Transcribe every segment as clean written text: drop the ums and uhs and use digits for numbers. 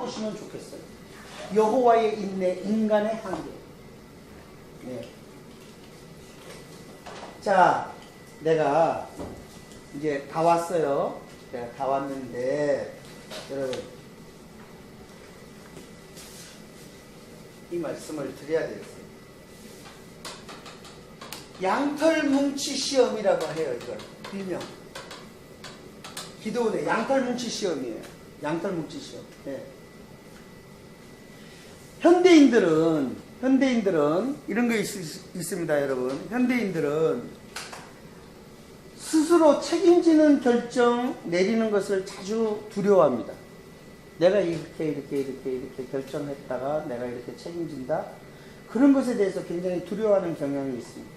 풀어보시면 좋겠어요. 여호와의 인내, 인간의 한계. 네. 자, 내가 이제 다 왔어요. 내가 다 왔는데 여러분 이 말씀을 드려야 되겠어요. 양털뭉치 시험이라고 해요. 이걸 일명 기도원의 양털뭉치 시험이에요. 양털뭉치 시험. 네. 현대인들은 이런 거 있습니다, 여러분. 현대인들은 스스로 책임지는 결정 내리는 것을 자주 두려워합니다. 내가 이렇게 결정했다가 내가 이렇게 책임진다. 그런 것에 대해서 굉장히 두려워하는 경향이 있습니다.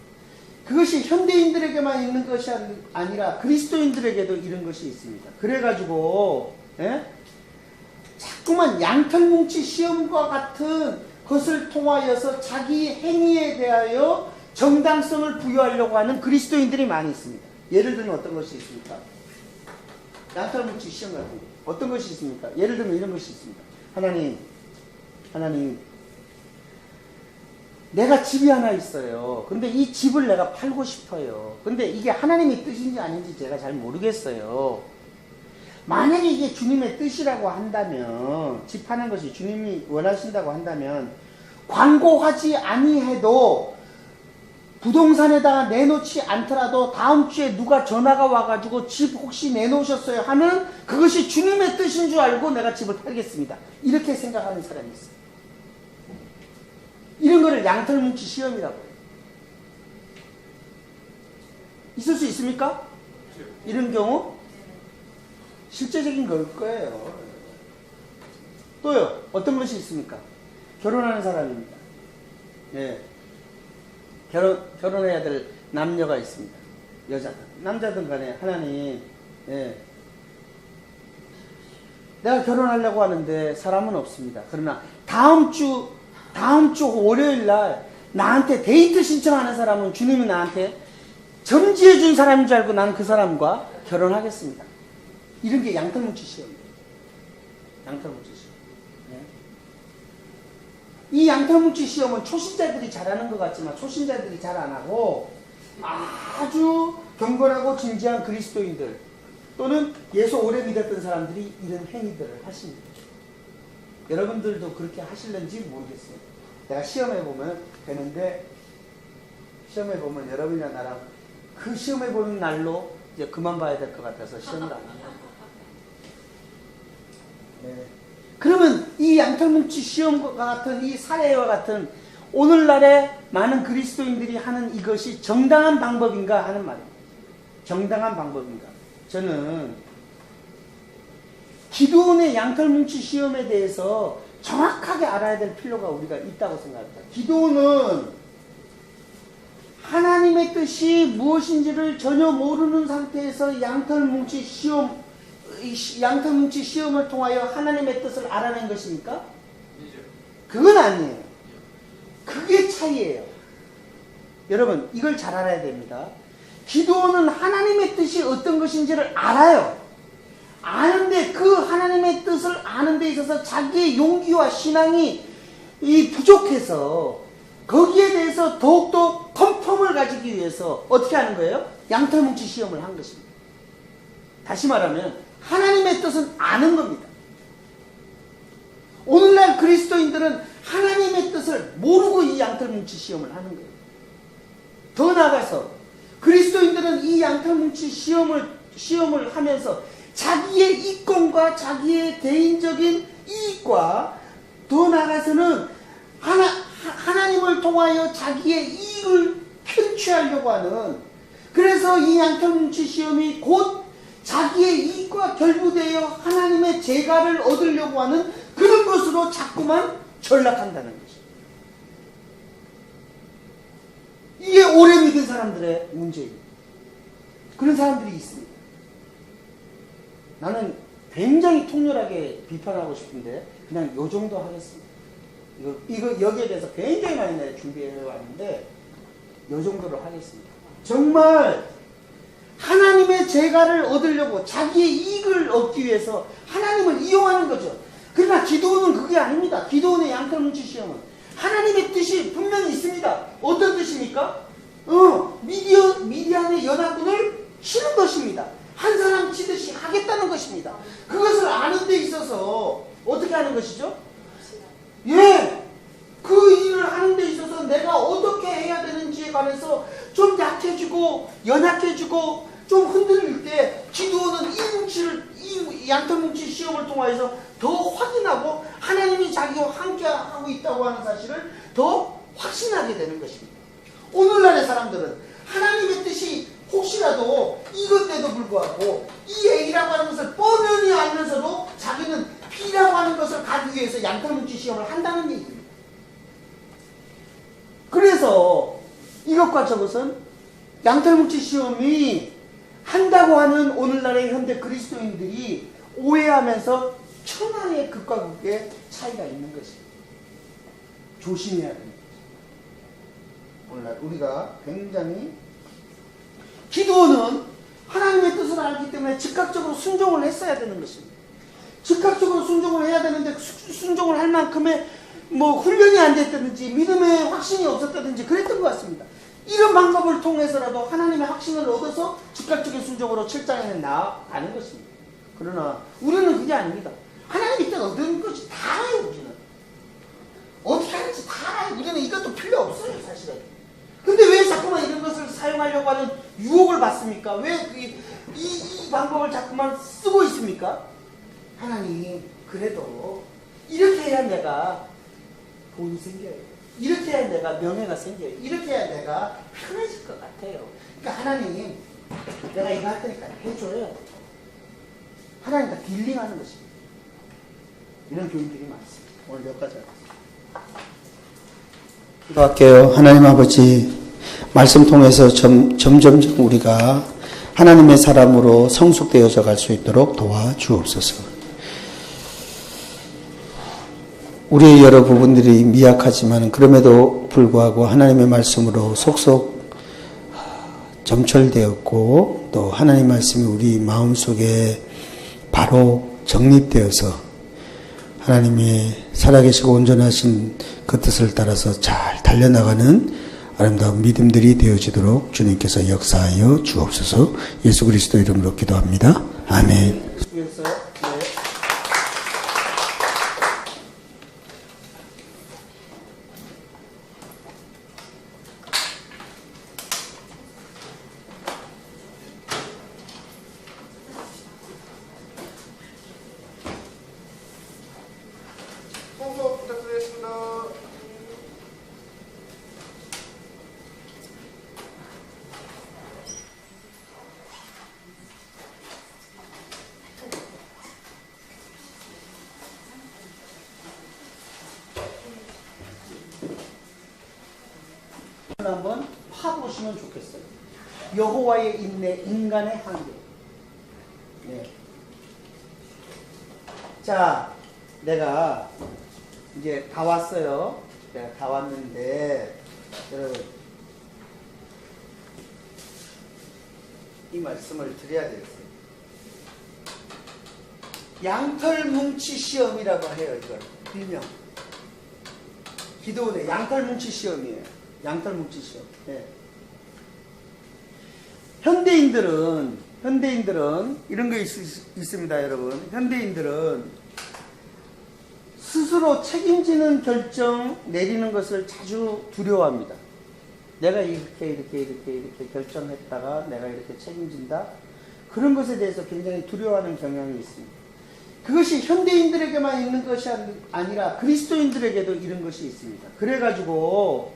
그것이 현대인들에게만 있는 것이 아니라 그리스도인들에게도 이런 것이 있습니다. 그래가지고 자꾸만 양털뭉치 시험과 같은 것을 통하여서 자기 행위에 대하여 정당성을 부여하려고 하는 그리스도인들이 많이 있습니다. 예를 들면 어떤 것이 있습니까? 양털뭉치 시험 같은 거. 어떤 것이 있습니까? 예를 들면 이런 것이 있습니다. 하나님, 내가 집이 하나 있어요. 근데 이 집을 내가 팔고 싶어요. 근데 이게 하나님의 뜻인지 아닌지 제가 잘 모르겠어요. 만약에 이게 주님의 뜻이라고 한다면, 집 파는 것이 주님이 원하신다고 한다면, 광고하지 아니해도 부동산에다가 내놓지 않더라도 다음 주에 누가 전화가 와가지고 집 혹시 내놓으셨어요 하면 그것이 주님의 뜻인 줄 알고 내가 집을 팔겠습니다. 이렇게 생각하는 사람이 있어요. 이런 거를 양털뭉치 시험이라고 해요. 있을 수 있습니까? 이런 경우? 실제적인 걸 거예요. 또요, 어떤 것이 있습니까? 결혼하는 사람입니다. 예. 결혼해야 될 남녀가 있습니다. 여자든, 남자든 간에 하나님, 예. 내가 결혼하려고 하는데 사람은 없습니다. 그러나 다음 주 월요일 날 나한테 데이트 신청하는 사람은 주님이 나한테 점지해 준 사람인 줄 알고 나는 그 사람과 결혼하겠습니다. 이런 게 양털뭉치 시험이에요. 양털뭉치 시험. 네. 이 양털뭉치 시험은 초신자들이 잘하는 것 같지만 초신자들이 잘 안 하고 아주 경건하고 진지한 그리스도인들 또는 예수 오래 믿었던 사람들이 이런 행위들을 하십니다. 여러분들도 그렇게 하실는지 모르겠어요. 내가 시험해보면 되는데 시험해보면 여러분이나 나랑 그 시험해보는 날로 이제 그만 봐야 될 것 같아서 시험을 안 합니다. 네. 그러면 이 양털뭉치 시험과 같은 이 사례와 같은 오늘날의 많은 그리스도인들이 하는 이것이 정당한 방법인가 하는 말입니다. 정당한 방법인가. 저는 기도원의 양털뭉치 시험에 대해서 정확하게 알아야 될 필요가 우리가 있다고 생각합니다. 기도원은 하나님의 뜻이 무엇인지를 전혀 모르는 상태에서 양털뭉치 시험을 통하여 하나님의 뜻을 알아낸 것입니까? 그건 아니에요. 그게 차이예요. 여러분, 이걸 잘 알아야 됩니다. 기도원은 하나님의 뜻이 어떤 것인지를 알아요. 아는데 그 하나님의 뜻을 아는 데 있어서 자기의 용기와 신앙이 부족해서 거기에 대해서 더욱더 컨펌을 가지기 위해서 어떻게 하는 거예요? 양털뭉치 시험을 한 것입니다. 다시 말하면 하나님의 뜻은 아는 겁니다. 오늘날 그리스도인들은 하나님의 뜻을 모르고 이 양털뭉치 시험을 하는 거예요. 더 나아가서 그리스도인들은 이 양털뭉치 시험을 하면서 자기의 이권과 자기의 개인적인 이익과 더 나아가서는 하나님을 통하여 자기의 이익을 편취하려고 하는, 그래서 이 양털뭉치 시험이 곧 자기의 이익과 결부되어 하나님의 재가를 얻으려고 하는 그런 것으로 자꾸만 전락한다는 것이죠. 이게 오래 믿은 사람들의 문제입니다. 그런 사람들이 있습니다. 나는 굉장히 통렬하게 비판하고 싶은데 그냥 요 정도 하겠습니다. 이거 여기에 대해서 굉장히 많이 내가 준비해 왔는데 요 정도로 하겠습니다. 정말 하나님의 재가를 얻으려고 자기의 이익을 얻기 위해서 하나님을 이용하는 거죠. 그러나 기도는 그게 아닙니다. 기도원의 양털뭉치 시험은 하나님의 뜻이 분명히 있습니다. 어떤 뜻입니까? 미디안의 연합군을 치는 것입니다. 한 사람 치듯이 하겠다는 것입니다. 그것을 아는 데 있어서 어떻게 하는 것이죠? 예! 그 일을 하는 데 있어서 내가 어떻게 해야 되는지에 관해서 좀 약해지고 연약해지고 좀 흔들릴 때 기도는 이 양털뭉치 시험을 통하여서 더 확인하고 하나님이 자기와 함께하고 있다고 하는 사실을 더 확신하게 되는 것입니다. 오늘날의 사람들은 하나님의 뜻이 혹시라도 이것에도 불구하고 이 A라고 하는 것을 뻔히 알면서도 자기는 B라고 하는 것을 가기 위해서 양털뭉치 시험을 한다는 얘기입니다. 그래서 이것과 저것은 양털뭉치 시험이 한다고 하는 오늘날의 현대 그리스도인들이 오해하면서 천하의 극과 극의 차이가 있는 것입니다. 조심해야 됩니다. 오늘날 우리가 굉장히 기도는 하나님의 뜻을 알기 때문에 즉각적으로 순종을 했어야 되는 것입니다. 즉각적으로 순종을 해야 되는데 순종을 할 만큼의 훈련이 안 됐다든지 믿음의 확신이 없었다든지 그랬던 것 같습니다. 이런 방법을 통해서라도 하나님의 확신을 얻어서 즉각적인 순종으로 7장에는 나아가는 것입니다. 그러나 우리는 그게 아닙니다. 하나님의 뜻 얻은 것이 다 알아요. 우리는 어떻게 하는지 다 알아요. 우리는 이것도 필요 없어요. 사실은. 근데 왜 자꾸만 이런 것을 사용하려고 하는 유혹을 받습니까? 왜 이 방법을 자꾸만 쓰고 있습니까? 하나님 그래도 이렇게 해야 내가 돈이 생겨요. 이렇게 해야 내가 명예가 생겨요. 이렇게 해야 내가 편해질 것 같아요. 그러니까 하나님 내가 이거 할 테니까 해줘요. 하나님 다 딜링하는 것입니다. 이런 교인들이 많습니다. 오늘 몇 가지 알았습니다. 기도할게요. 하나님 아버지 말씀 통해서 점점 우리가 하나님의 사람으로 성숙되어져 갈 수 있도록 도와주옵소서. 우리의 여러 부분들이 미약하지만 그럼에도 불구하고 하나님의 말씀으로 속속 점철되었고 또 하나님 말씀이 우리 마음속에 바로 정립되어서 하나님의 살아계시고 온전하신 그 뜻을 따라서 잘 달려나가는 아름다운 믿음들이 되어지도록 주님께서 역사하여 주옵소서. 예수 그리스도 이름으로 기도합니다. 아멘. 한번 파보시면 좋겠어요. 여호와의 인내, 인간의 한계. 네. 자, 내가 이제 다 왔어요. 내가 다 왔는데 여러분 이 말씀을 드려야 되겠어요. 양털뭉치 시험이라고 해요. 이걸 일명 기도원의 양털뭉치 시험이에요. 양털뭉치 시험. 네. 현대인들은 이런 게 있습니다, 여러분. 현대인들은 스스로 책임지는 결정 내리는 것을 자주 두려워합니다. 내가 이렇게 결정했다가 내가 이렇게 책임진다. 그런 것에 대해서 굉장히 두려워하는 경향이 있습니다. 그것이 현대인들에게만 있는 것이 아니라 그리스도인들에게도 이런 것이 있습니다. 그래가지고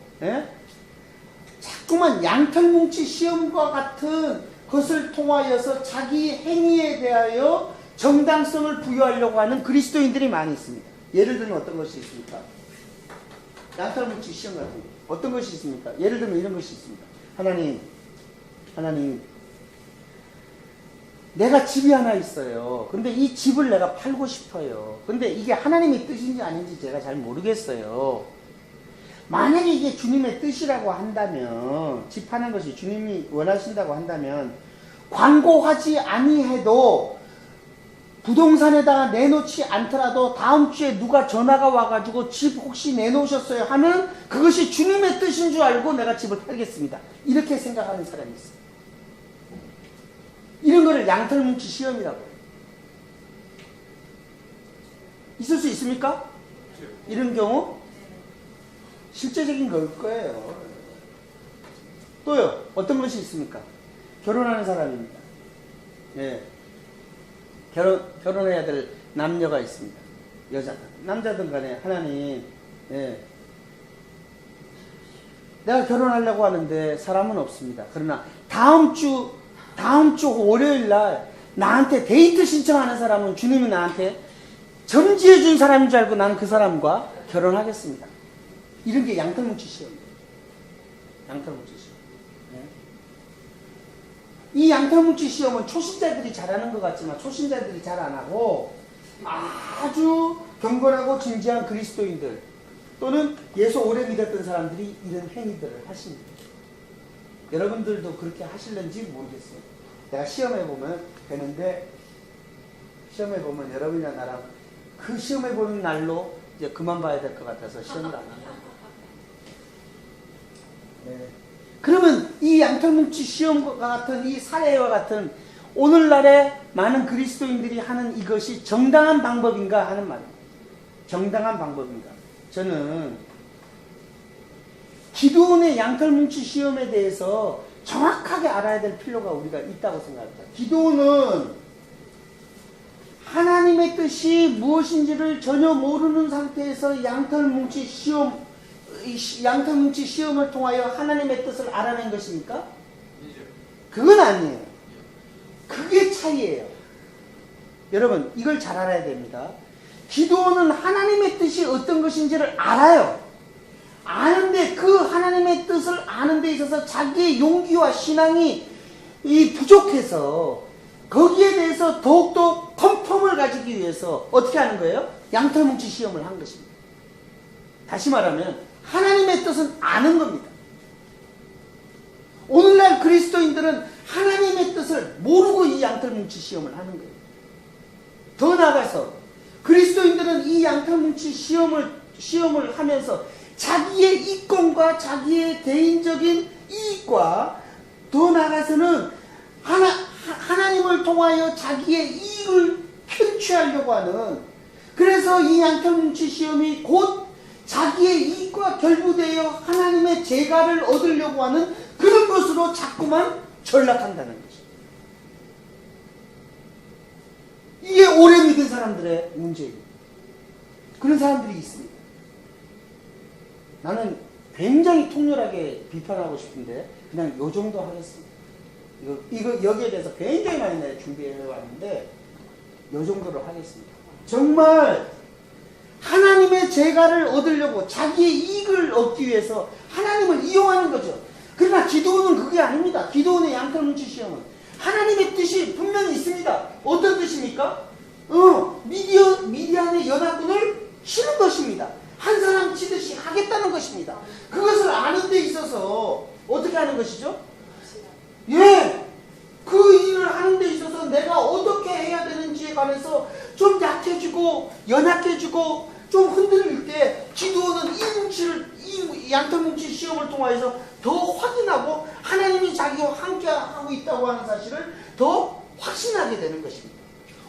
자꾸만 양털뭉치 시험과 같은 것을 통하여서 자기 행위에 대하여 정당성을 부여하려고 하는 그리스도인들이 많이 있습니다. 예를 들면 어떤 것이 있습니까? 양털뭉치 시험 같은 거. 어떤 것이 있습니까? 예를 들면 이런 것이 있습니다. 하나님, 내가 집이 하나 있어요. 근데 이 집을 내가 팔고 싶어요. 근데 이게 하나님의 뜻인지 아닌지 제가 잘 모르겠어요. 만약에 이게 주님의 뜻이라고 한다면, 집 파는 것이 주님이 원하신다고 한다면, 광고하지 아니해도 부동산에다가 내놓지 않더라도 다음 주에 누가 전화가 와가지고 집 혹시 내놓으셨어요 하면 그것이 주님의 뜻인 줄 알고 내가 집을 팔겠습니다. 이렇게 생각하는 사람이 있어요. 이런 거를 양털뭉치 시험이라고 해요. 있을 수 있습니까? 이런 경우? 실제적인 걸 거예요. 또요, 어떤 것이 있습니까? 결혼하는 사람입니다. 예. 결혼해야 될 남녀가 있습니다. 여자들. 남자들 간에 하나님, 예. 내가 결혼하려고 하는데 사람은 없습니다. 그러나 다음 주 월요일 날 나한테 데이트 신청하는 사람은 주님이 나한테 점지해 준 사람인 줄 알고 나는 그 사람과 결혼하겠습니다. 이런 게 양털뭉치 시험이에요. 양털뭉치 시험. 이 양털뭉치 시험은 초신자들이 잘하는 것 같지만 초신자들이 잘 안 하고 아주 경건하고 진지한 그리스도인들 또는 예수 오래 믿었던 사람들이 이런 행위들을 하십니다. 여러분들도 그렇게 하실는지 모르겠어요. 내가 시험해보면 되는데 시험해보면 여러분이나 나랑 그 시험해보는 날로 이제 그만 봐야 될 것 같아서 시험을 안 합니다. 네. 그러면 이 양털뭉치 시험과 같은 이 사례와 같은 오늘날의 많은 그리스도인들이 하는 이것이 정당한 방법인가 하는 말입니다. 정당한 방법인가. 저는 기도원의 양털뭉치 시험에 대해서 정확하게 알아야 될 필요가 우리가 있다고 생각합니다. 기도원은 하나님의 뜻이 무엇인지를 전혀 모르는 상태에서 양털뭉치 시험을 통하여 하나님의 뜻을 알아낸 것입니까? 그건 아니에요. 그게 차이예요. 여러분, 이걸 잘 알아야 됩니다. 기도원은 하나님의 뜻이 어떤 것인지를 알아요. 아는데 그 하나님의 뜻을 아는 데 있어서 자기의 용기와 신앙이 부족해서 거기에 대해서 더욱더 컨펌을 가지기 위해서 어떻게 하는 거예요? 양털뭉치 시험을 한 것입니다. 다시 말하면 하나님의 뜻은 아는 겁니다. 오늘날 그리스도인들은 하나님의 뜻을 모르고 이 양털뭉치 시험을 하는 거예요. 더 나아가서 그리스도인들은 이 양털뭉치 시험을 하면서 자기의 이권과 자기의 개인적인 이익과 더 나아가서는 하나님을 통하여 자기의 이익을 편취하려고 하는, 그래서 이 양털뭉치 시험이 곧 자기의 이익과 결부되어 하나님의 재가를 얻으려고 하는 그런 것으로 자꾸만 전락한다는 거죠. 이게 오래 믿은 사람들의 문제예요. 그런 사람들이 있습니다. 나는 굉장히 통렬하게 비판하고 싶은데 그냥 요 정도 하겠습니다. 이거 여기에 대해서 굉장히 많이 준비해 왔는데 요 정도로 하겠습니다. 정말 하나님의 재가를 얻으려고 자기의 이익을 얻기 위해서 하나님을 이용하는 거죠. 그러나 기도원은 그게 아닙니다. 기도원의 양털뭉치 시험은 하나님의 뜻이 분명히 있습니다. 어떤 뜻입니까? 미디안의 연합군을 치는 것입니다. 한 사람 치듯이 하겠다는 것입니다. 그것을 아는 데 있어서 어떻게 하는 것이죠? 예! 그 일을 하는 데 있어서 내가 어떻게 해야 되는지에 관해서 좀 약해지고 연약해지고 좀 흔들릴 때 기도원은 이 양털뭉치 시험을 통해서 더 확인하고 하나님이 자기와 함께하고 있다고 하는 사실을 더 확신하게 되는 것입니다.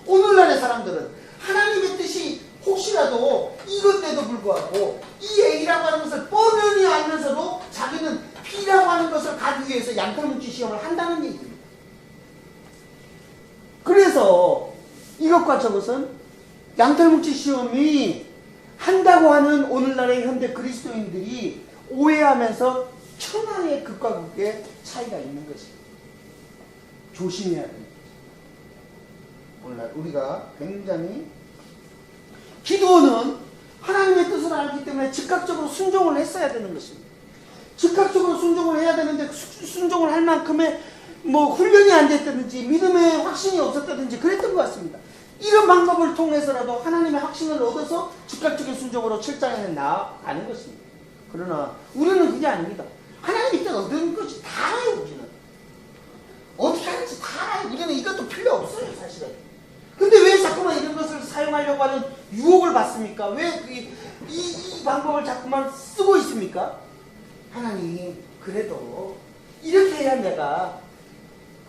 오늘날의 사람들은 하나님의 뜻이 혹시라도 이것에도 불구하고 이 A라고 하는 것을 뻔히 알면서도 자기는 B라고 하는 것을 가기 위해서 양털뭉치 시험을 한다는 얘기입니다. 그래서 이것과 저것은 양털뭉치 시험이 한다고 하는 오늘날의 현대 그리스도인들이 오해하면서 천하의 극과 극의 차이가 있는 것입니다. 조심해야 됩니다. 오늘날 우리가 굉장히 기도원은 하나님의 뜻을 알기 때문에 즉각적으로 순종을 했어야 되는 것입니다. 즉각적으로 순종을 해야 되는데 순종을 할 만큼의 훈련이 안 됐다든지 믿음의 확신이 없었다든지 그랬던 것 같습니다. 이런 방법을 통해서라도 하나님의 확신을 얻어서 즉각적인 순종으로 출장에 나아가는 것입니다. 그러나 우리는 그게 아닙니다. 하나님의 뜻 얻은 것이 다 알아요. 우리는 어떻게 하는지 다 알아요. 우리는 이것도 필요 없어요. 사실은. 근데 왜 자꾸만 이런 것을 사용하려고 하는 유혹을 받습니까? 왜 이 방법을 자꾸만 쓰고 있습니까? 하나님, 그래도 이렇게 해야 내가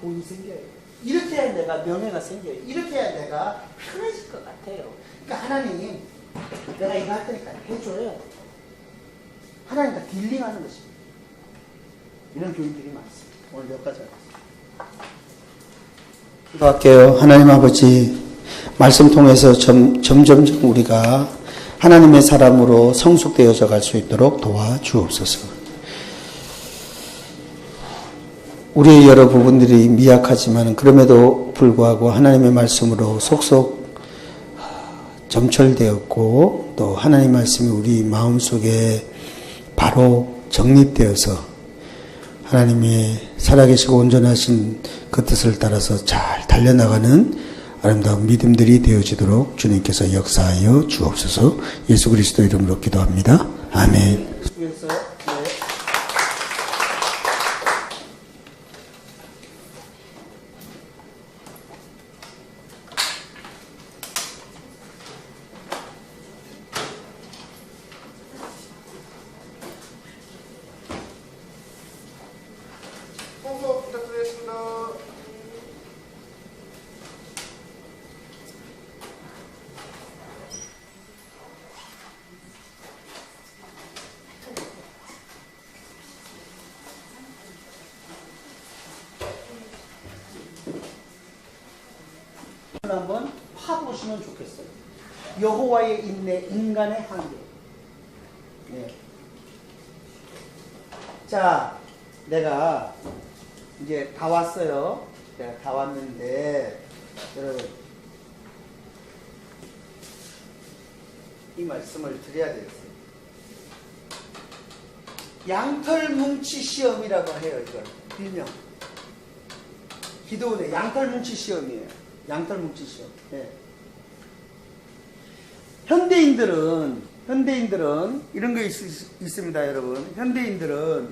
돈이 생겨요. 이렇게 해야 내가 명예가 생겨요. 이렇게 해야 내가 편해질 것 같아요. 그러니까 하나님, 내가 이거 할 테니까 해줘요. 하나님과 딜링하는 것입니다. 이런 교인들이 많습니다. 오늘 몇 가지 하겠습니다. 기도할게요. 하나님 아버지, 말씀 통해서 점점 우리가 하나님의 사람으로 성숙되어져 갈 수 있도록 도와주옵소서. 우리의 여러 부분들이 미약하지만 그럼에도 불구하고 하나님의 말씀으로 속속 점철되었고 또 하나님 말씀이 우리 마음속에 바로 정립되어서 하나님의 살아계시고 온전하신 그 뜻을 따라서 잘 달려나가는 아름다운 믿음들이 되어지도록 주님께서 역사하여 주옵소서. 예수 그리스도 이름으로 기도합니다. 아멘. 한번 파보시면 좋겠어요. 여호와의 인내, 인간의 한계. 네. 자, 내가 이제 다 왔어요. 내가 다 왔는데 여러분 이 말씀을 드려야 되겠어요. 양털뭉치 시험이라고 해요. 이걸 일명 기도원의 양털뭉치 시험이에요. 양털뭉치 시험. 네. 현대인들은 이런 게 있습니다, 여러분. 현대인들은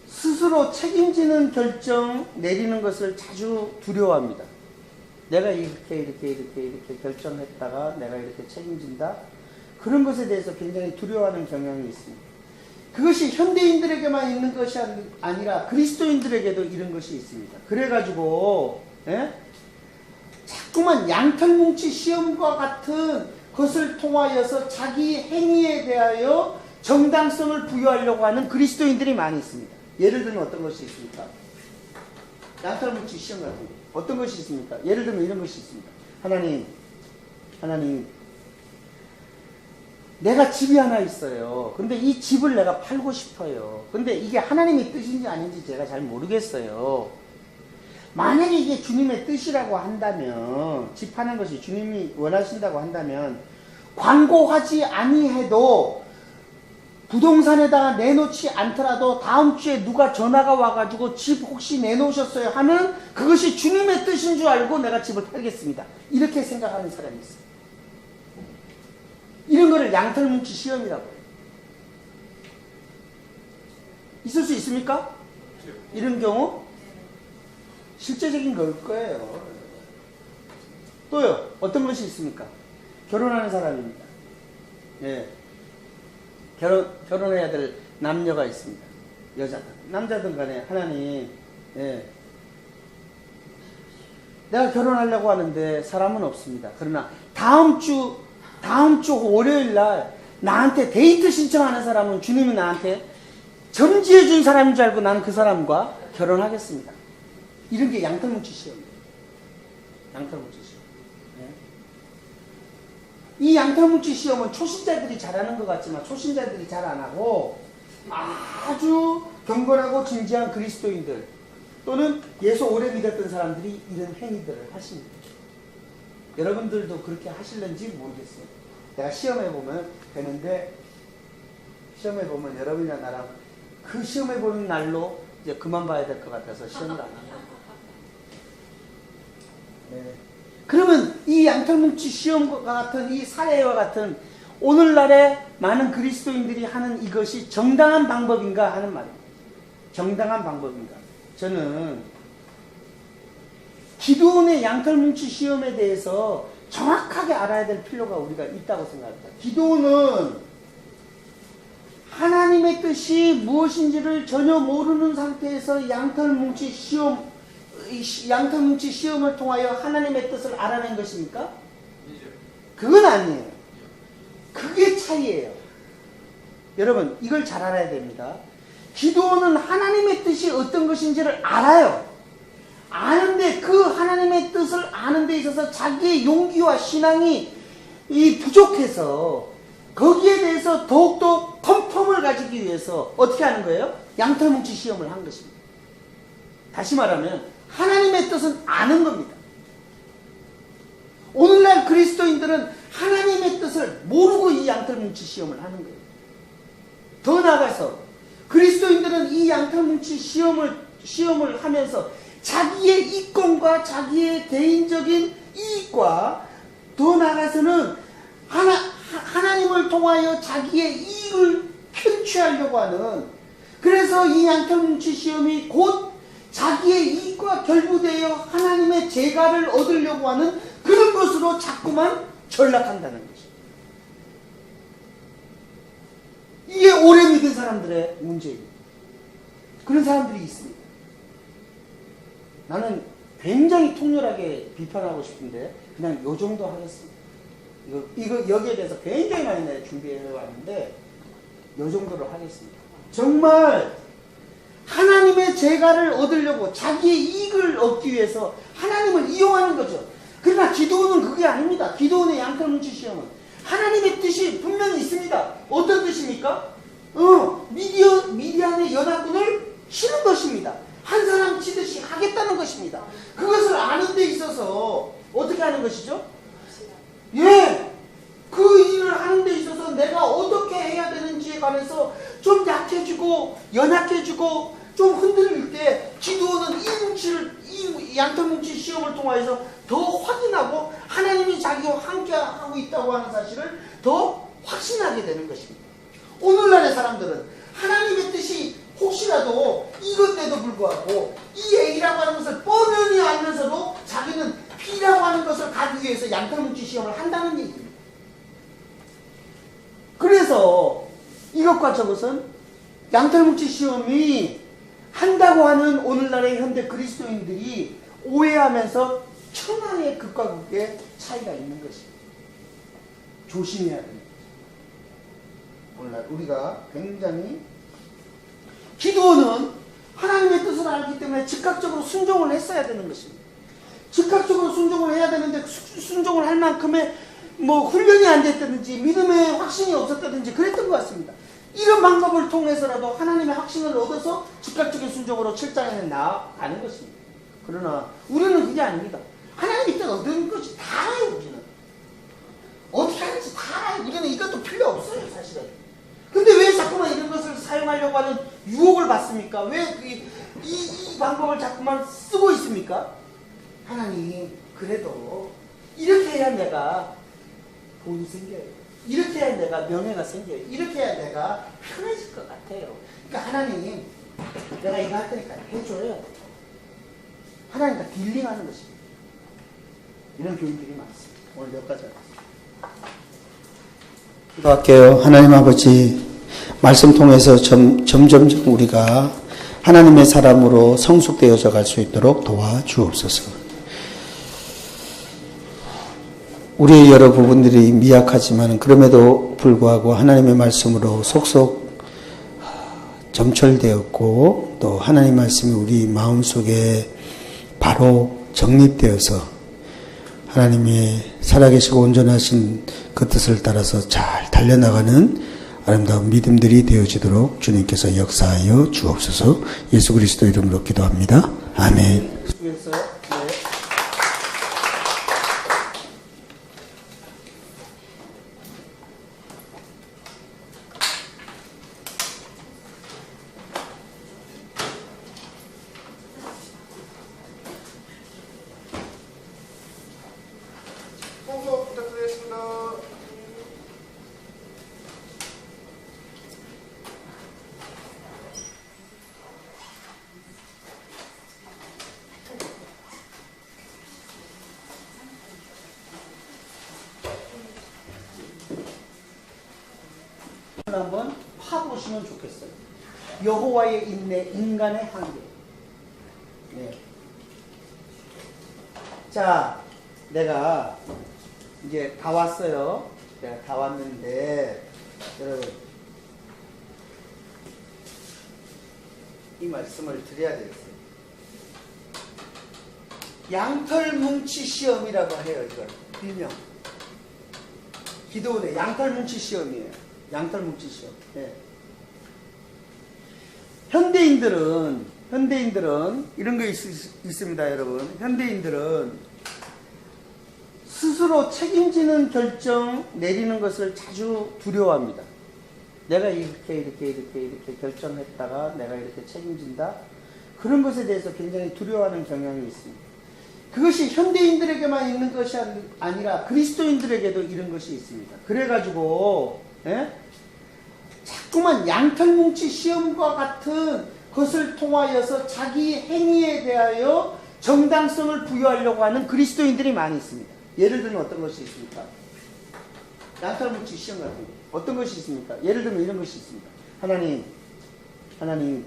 스스로 책임지는 결정 내리는 것을 자주 두려워합니다. 내가 이렇게 결정했다가 내가 이렇게 책임진다. 그런 것에 대해서 굉장히 두려워하는 경향이 있습니다. 그것이 현대인들에게만 있는 것이 아니라 그리스도인들에게도 이런 것이 있습니다. 그래가지고 자꾸만 양털뭉치 시험과 같은 것을 통하여서 자기 행위에 대하여 정당성을 부여하려고 하는 그리스도인들이 많이 있습니다. 예를 들면 어떤 것이 있습니까? 양털뭉치 시험 같은 거. 어떤 것이 있습니까? 예를 들면 이런 것이 있습니다. 하나님, 내가 집이 하나 있어요. 근데 이 집을 내가 팔고 싶어요. 근데 이게 하나님의 뜻인지 아닌지 제가 잘 모르겠어요. 만약에 이게 주님의 뜻이라고 한다면, 집 파는 것이 주님이 원하신다고 한다면, 광고하지 아니해도 부동산에다가 내놓지 않더라도 다음 주에 누가 전화가 와가지고 집 혹시 내놓으셨어요 하면 그것이 주님의 뜻인 줄 알고 내가 집을 팔겠습니다. 이렇게 생각하는 사람이 있어요. 이런 거를 양털뭉치 시험이라고 해요. 있을 수 있습니까? 이런 경우? 실제적인 걸 거예요. 또요, 어떤 것이 있습니까? 결혼하는 사람입니다. 예. 결혼해야 될 남녀가 있습니다. 여자든, 남자든 간에 하나님, 예. 내가 결혼하려고 하는데 사람은 없습니다. 그러나 다음 주 월요일 날 나한테 데이트 신청하는 사람은 주님이 나한테 점지해 준 사람인 줄 알고 나는 그 사람과 결혼하겠습니다. 이런 게 양털뭉치 시험이에요. 양털뭉치 시험. 네. 이 양털뭉치 시험은 초신자들이 잘하는 것 같지만 초신자들이 잘 안 하고 아주 경건하고 진지한 그리스도인들 또는 예수 오래 믿었던 사람들이 이런 행위들을 하십니다. 여러분들도 그렇게 하실는지 모르겠어요. 내가 시험해보면 되는데 시험해보면 여러분이나 나랑 그 시험해보는 날로 이제 그만 봐야 될 것 같아서 시험을 안 합니다. 네. 그러면 이 양털뭉치 시험과 같은 이 사례와 같은 오늘날의 많은 그리스도인들이 하는 이것이 정당한 방법인가 하는 말입니다. 정당한 방법인가? 저는 기도원의 양털뭉치 시험에 대해서 정확하게 알아야 될 필요가 우리가 있다고 생각합니다. 기도원은 하나님의 뜻이 무엇인지를 전혀 모르는 상태에서 양털뭉치 시험을 통하여 하나님의 뜻을 알아낸 것입니까? 그건 아니에요. 그게 차이예요. 여러분, 이걸 잘 알아야 됩니다. 기도원은 하나님의 뜻이 어떤 것인지를 알아요. 아는데 그 하나님의 뜻을 아는 데 있어서 자기의 용기와 신앙이 부족해서 거기에 대해서 더욱더 컨펌을 가지기 위해서 어떻게 하는 거예요? 양털뭉치 시험을 한 것입니다. 다시 말하면 하나님의 뜻은 아는 겁니다. 오늘날 그리스도인들은 하나님의 뜻을 모르고 이 양털뭉치 시험을 하는 거예요. 더 나아가서 그리스도인들은 이 양털뭉치 시험을 하면서 자기의 이권과 자기의 개인적인 이익과 더 나아가서는 하나님을 통하여 자기의 이익을 편취하려고 하는, 그래서 이 양털뭉치 시험이 곧 자기의 이익과 결부되어 하나님의 재가를 얻으려고 하는 그런 것으로 자꾸만 전락한다는 것입니다. 이게 오래 믿은 사람들의 문제입니다. 그런 사람들이 있습니다. 나는 굉장히 통렬하게 비판하고 싶은데 그냥 요 정도 하겠습니다. 이거 여기에 대해서 굉장히 많이 내가 준비해 왔는데 요 정도로 하겠습니다. 정말 하나님의 재가를 얻으려고 자기의 이익을 얻기 위해서 하나님을 이용하는 거죠. 그러나 기도원은 그게 아닙니다. 기도원의 양털뭉치 시험은 하나님의 뜻이 분명히 있습니다. 어떤 뜻입니까? 미디안의 연합군을 치는 것입니다. 한 사람 치듯이 하겠다는 것입니다. 그것을 아는 데 있어서 어떻게 하는 것이죠? 예! 그 일을 하는 데 있어서 내가 어떻게 해야 되는지에 관해서 좀 약해지고 연약해지고 좀 흔들릴 때 기도원은 이 양털뭉치 시험을 통해서 더 확인하고 하나님이 자기와 함께하고 있다고 하는 사실을 더 확신하게 되는 것입니다. 오늘날의 사람들은 하나님의 뜻이 혹시라도 이것에도 불구하고 이 A라고 하는 것을 뻔히 알면서도 자기는 B라고 하는 것을 가기 위해서 양털뭉치 시험을 한다는 얘기입니다. 그래서 이것과 저것은 양털뭉치 시험이 한다고 하는 오늘날의 현대 그리스도인들이 오해하면서 천하의 극과 극의 차이가 있는 것입니다. 조심해야 됩니다. 오늘날 우리가 굉장히 기도원은 하나님의 뜻을 알기 때문에 즉각적으로 순종을 했어야 되는 것입니다. 즉각적으로 순종을 해야 되는데 순종을 할 만큼의 훈련이 안 됐다든지 믿음의 확신이 없었다든지 그랬던 것 같습니다. 이런 방법을 통해서라도 하나님의 확신을 얻어서 즉각적인 순종으로 7장에 나아가는 것입니다. 그러나 우리는 그게 아닙니다. 하나님의 뜻 얻은 것이 다 알아요. 우리는 어떻게 하는지 다 알아요. 우리는 이것도 필요 없어요. 사실은. 근데 왜 자꾸만 이런 것을 사용하려고 하는 유혹을 받습니까? 왜 이 방법을 자꾸만 쓰고 있습니까? 하나님, 그래도 이렇게 해야 내가 돈이 생겨요. 이렇게 해야 내가 명예가 생겨요. 이렇게 해야 내가 편해질 것 같아요. 그러니까 하나님, 내가 이거 할 테니까 해줘요. 하나님과 딜링하는 것입니다. 이런 교인들이 많습니다. 오늘 몇 가지 하겠습니다. 기도할게요. 하나님 아버지, 말씀 통해서 점점 우리가 하나님의 사람으로 성숙되어져 갈 수 있도록 도와주옵소서. 우리의 여러 부분들이 미약하지만 그럼에도 불구하고 하나님의 말씀으로 속속 점철되었고 또 하나님 말씀이 우리 마음속에 바로 정립되어서 하나님의 살아계시고 온전하신 그 뜻을 따라서 잘 달려나가는 아름다운 믿음들이 되어지도록 주님께서 역사하여 주옵소서. 예수 그리스도 이름으로 기도합니다. 아멘. 한번 파보시면 좋겠어요. 여호와의 인내, 인간의 한계. 네. 자, 내가 이제 다 왔어요. 내가 다 왔는데, 여러분, 이 말씀을 드려야 되겠어요. 양털뭉치 시험이라고 해요, 이걸. 일명. 기도원의 양털뭉치 시험이에요. 양털뭉치 시험. 네. 현대인들은 이런 거 있습니다, 여러분. 현대인들은 스스로 책임지는 결정 내리는 것을 자주 두려워합니다. 내가 이렇게 결정했다가 내가 이렇게 책임진다. 그런 것에 대해서 굉장히 두려워하는 경향이 있습니다. 그것이 현대인들에게만 있는 것이 아니라 그리스도인들에게도 이런 것이 있습니다. 그래가지고 자꾸만 양털뭉치 시험과 같은 것을 통하여서 자기 행위에 대하여 정당성을 부여하려고 하는 그리스도인들이 많이 있습니다. 예를 들면 어떤 것이 있습니까? 양털뭉치 시험 같은 거. 어떤 것이 있습니까? 예를 들면 이런 것이 있습니다. 하나님,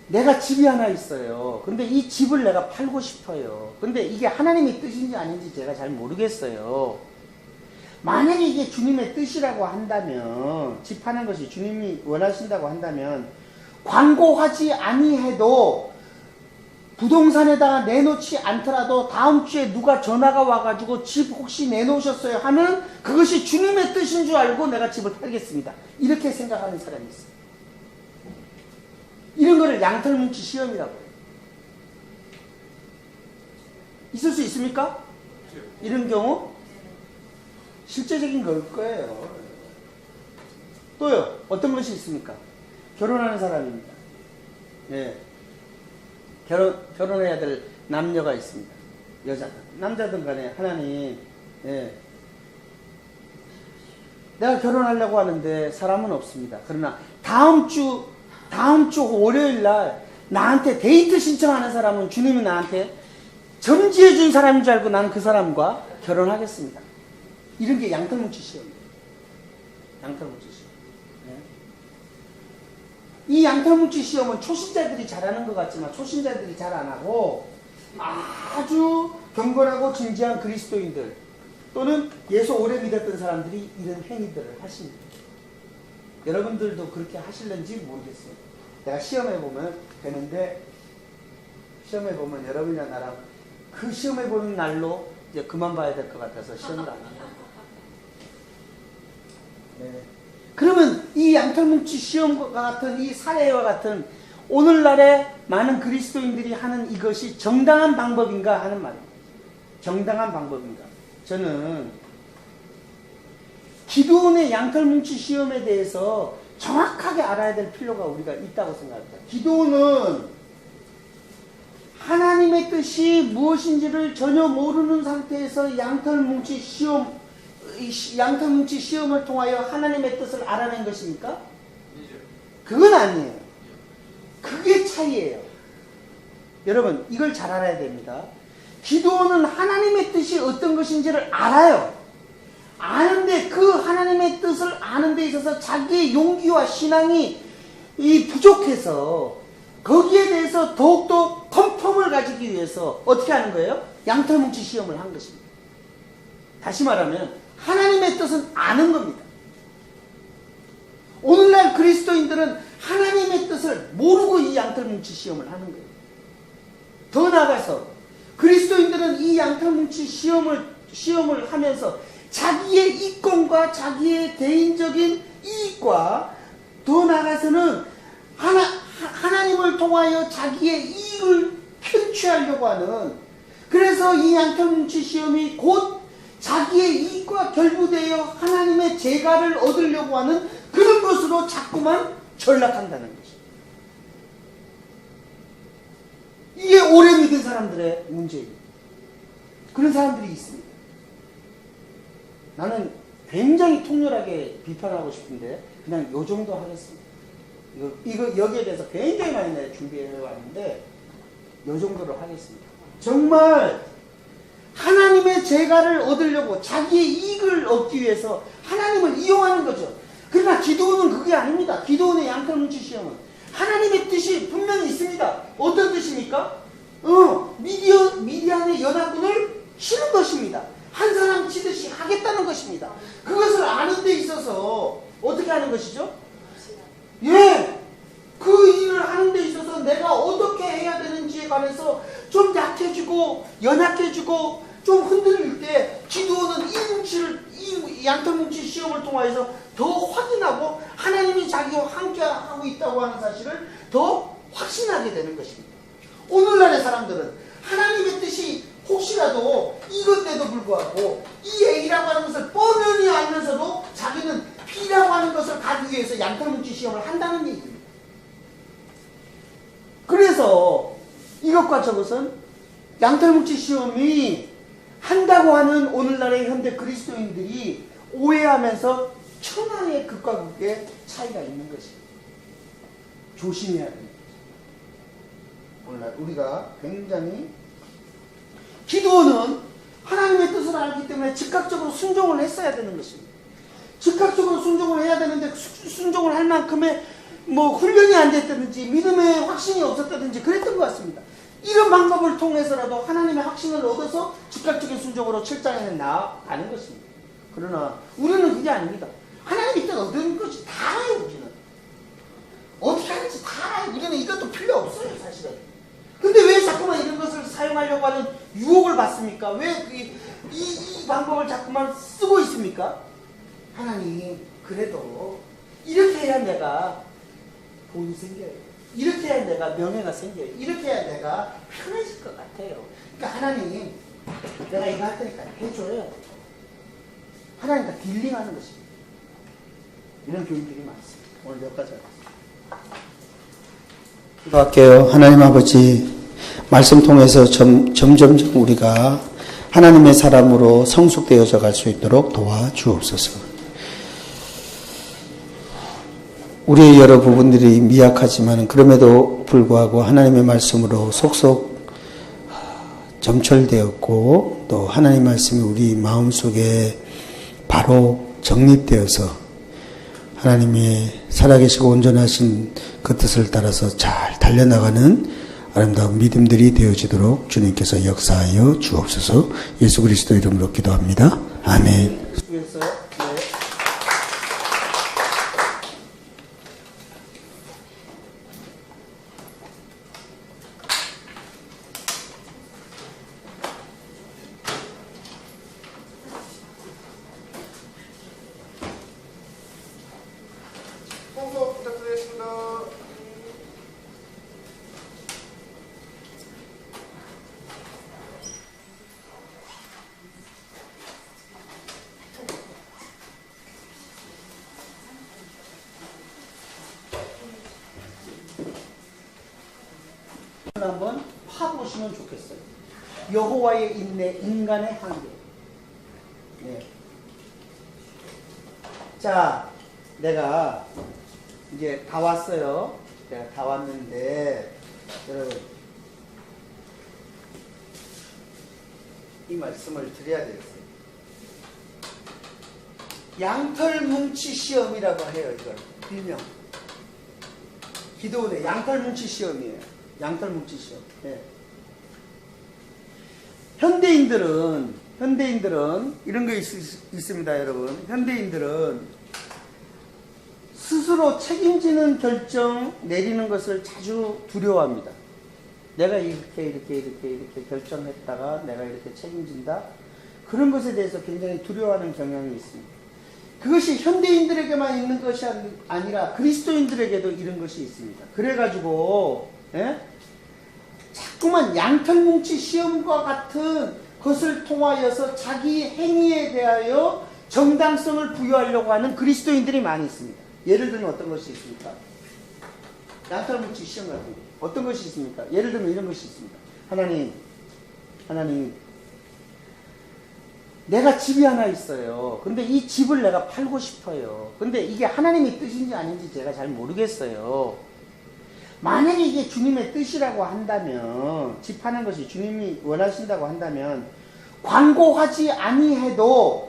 내가 집이 하나 있어요. 근데 이 집을 내가 팔고 싶어요. 근데 이게 하나님의 뜻인지 아닌지 제가 잘 모르겠어요. 만약에 이게 주님의 뜻이라고 한다면, 집 파는 것이 주님이 원하신다고 한다면, 광고하지 아니해도 부동산에다가 내놓지 않더라도 다음 주에 누가 전화가 와가지고 집 혹시 내놓으셨어요 하면 그것이 주님의 뜻인 줄 알고 내가 집을 팔겠습니다. 이렇게 생각하는 사람이 있어요. 이런 거를 양털뭉치 시험이라고 해요. 있을 수 있습니까? 이런 경우? 실제적인 걸 거예요. 또요, 어떤 것이 있습니까? 결혼하는 사람입니다. 예. 결혼해야 될 남녀가 있습니다. 여자든, 남자든 간에 하나님, 예. 내가 결혼하려고 하는데 사람은 없습니다. 그러나 다음 주 월요일 날 나한테 데이트 신청하는 사람은 주님이 나한테 점지해 준 사람인 줄 알고 나는 그 사람과 결혼하겠습니다. 이런 게 양털뭉치 시험이에요. 양털뭉치 시험. 이 양털뭉치 시험은 초신자들이 잘하는 것 같지만 초신자들이 잘 안 하고 아주 경건하고 진지한 그리스도인들 또는 예수 오래 믿었던 사람들이 이런 행위들을 하십니다. 여러분들도 그렇게 하실는지 모르겠어요. 내가 시험해보면 되는데 시험해보면 여러분이나 나랑 그 시험해보는 날로 이제 그만 봐야 될 것 같아서 시험을 안 해요. 네. 그러면 이 양털뭉치 시험과 같은 이 사례와 같은 오늘날의 많은 그리스도인들이 하는 이것이 정당한 방법인가 하는 말입니다. 정당한 방법인가. 저는 기도원의 양털뭉치 시험에 대해서 정확하게 알아야 될 필요가 우리가 있다고 생각합니다. 기도원은 하나님의 뜻이 무엇인지를 전혀 모르는 상태에서 양털뭉치 시험을 통하여 하나님의 뜻을 알아낸 것입니까? 그건 아니에요. 그게 차이예요. 여러분, 이걸 잘 알아야 됩니다. 기도원은 하나님의 뜻이 어떤 것인지를 알아요. 아는데 그 하나님의 뜻을 아는 데 있어서 자기의 용기와 신앙이 부족해서 거기에 대해서 더욱더 컨펌을 가지기 위해서 어떻게 하는 거예요? 양털뭉치 시험을 한 것입니다. 다시 말하면 하나님의 뜻은 아는 겁니다. 오늘날 그리스도인들은 하나님의 뜻을 모르고 이 양털뭉치 시험을 하는 거예요. 더 나아가서 그리스도인들은 이 양털뭉치 시험을 하면서 자기의 이권과 자기의 개인적인 이익과 더 나아가서는 하나님을 통하여 자기의 이익을 편취하려고 하는, 그래서 이 양털뭉치 시험이 곧 자기의 이익과 결부되어 하나님의 재가를 얻으려고 하는 그런 것으로 자꾸만 전락한다는 것입니다. 이게 오래 믿은 사람들의 문제입니다. 그런 사람들이 있습니다. 나는 굉장히 통렬하게 비판하고 싶은데 그냥 요 정도 하겠습니다. 이거 여기에 대해서 굉장히 많이 내가 준비해 왔는데 요 정도로 하겠습니다. 정말 하나님 하나님의 제가를 얻으려고 자기의 이익을 얻기 위해서 하나님을 이용하는 거죠. 그러나 기도원은 그게 아닙니다. 기도원의 양털뭉치 시험은 하나님의 뜻이 분명히 있습니다. 어떤 뜻입니까? 미디안의 연합군을 치는 것입니다. 한 사람 치듯이 하겠다는 것입니다. 그것을 아는 데 있어서 어떻게 하는 것이죠? 예! 그 일을 하는 데 있어서 내가 어떻게 해야 되는지에 관해서 좀 약해지고 연약해지고 좀 흔들릴 때 기도원은 이 양털뭉치 시험을 통하여서 더 확인하고 하나님이 자기와 함께하고 있다고 하는 사실을 더 확신하게 되는 것입니다. 오늘날의 사람들은 하나님의 뜻이 혹시라도 이건데도 불구하고 이 A라고 하는 것을 뻔히 알면서도 자기는 B라고 하는 것을 가기 위해서 양털뭉치 시험을 한다는 얘기입니다. 그래서 이것과 저것은 양털뭉치 시험이 한다고 하는 오늘날의 현대 그리스도인들이 오해하면서 천하의 극과 극의 차이가 있는 것입니다. 조심해야 됩니다. 오늘날 우리가 굉장히 기도원은 하나님의 뜻을 알기 때문에 즉각적으로 순종을 했어야 되는 것입니다. 즉각적으로 순종을 해야 되는데 순종을 할 만큼의 훈련이 안 됐다든지 믿음의 확신이 없었다든지 그랬던 것 같습니다. 이런 방법을 통해서라도 하나님의 확신을 얻어서 즉각적인 순종으로 출장에 나아가는 것입니다. 그러나 우리는 그게 아닙니다. 하나님의 뜻 얻은 것이 다 알아요. 우리는 어떻게 하는지 다 알아요. 우리는 이것도 필요 없어요. 사실은. 근데 왜 자꾸만 이런 것을 사용하려고 하는 유혹을 받습니까? 왜 이 방법을 자꾸만 쓰고 있습니까? 하나님, 그래도 이렇게 해야 내가 돈이 생겨요. 이렇게 해야 내가 명예가 생겨요. 이렇게 해야 내가 편해질 것 같아요. 그러니까 하나님, 내가 이거 할 테니까 해줘요. 하나님과 딜링하는 것입니다. 이런 교인들이 많습니다. 오늘 여기까지 하겠습니다. 기도할게요. 하나님 아버지, 말씀 통해서 점점 우리가 하나님의 사람으로 성숙되어져 갈 수 있도록 도와주옵소서. 우리의 여러 부분들이 미약하지만 그럼에도 불구하고 하나님의 말씀으로 속속 점철되었고 또 하나님의 말씀이 우리 마음속에 바로 정립되어서 하나님의 살아계시고 온전하신 그 뜻을 따라서 잘 달려나가는 아름다운 믿음들이 되어지도록 주님께서 역사하여 주옵소서. 예수 그리스도 이름으로 기도합니다. 아멘. 수고했어요. 네. 청소 부탁드리겠습니다. 한번 파보시면 좋겠어요. 여호와의 인내, 인간의 한계. 네. 자, 내가 이제 다 왔어요. 내가 다 왔는데 여러분 이 말씀을 드려야 되겠어요. 양털뭉치 시험이라고 해요. 이걸 일명 기도원의 양털뭉치 시험이에요. 양털뭉치 시험. 네. 현대인들은 이런 거 있습니다, 여러분. 현대인들은 스스로 책임지는 결정 내리는 것을 자주 두려워합니다. 내가 이렇게 결정했다가 내가 이렇게 책임진다. 그런 것에 대해서 굉장히 두려워하는 경향이 있습니다. 그것이 현대인들에게만 있는 것이 아니라 그리스도인들에게도 이런 것이 있습니다. 그래가지고 자꾸만 양털뭉치 시험과 같은 것을 통하여서 자기 행위에 대하여 정당성을 부여하려고 하는 그리스도인들이 많이 있습니다. 예를 들면 어떤 것이 있습니까? 양털뭉치 시험 같은 거. 어떤 것이 있습니까? 예를 들면 이런 것이 있습니다. 하나님, 내가 집이 하나 있어요. 근데 이 집을 내가 팔고 싶어요. 근데 이게 하나님의 뜻인지 아닌지 제가 잘 모르겠어요. 만약에 이게 주님의 뜻이라고 한다면, 집 파는 것이 주님이 원하신다고 한다면, 광고하지 아니해도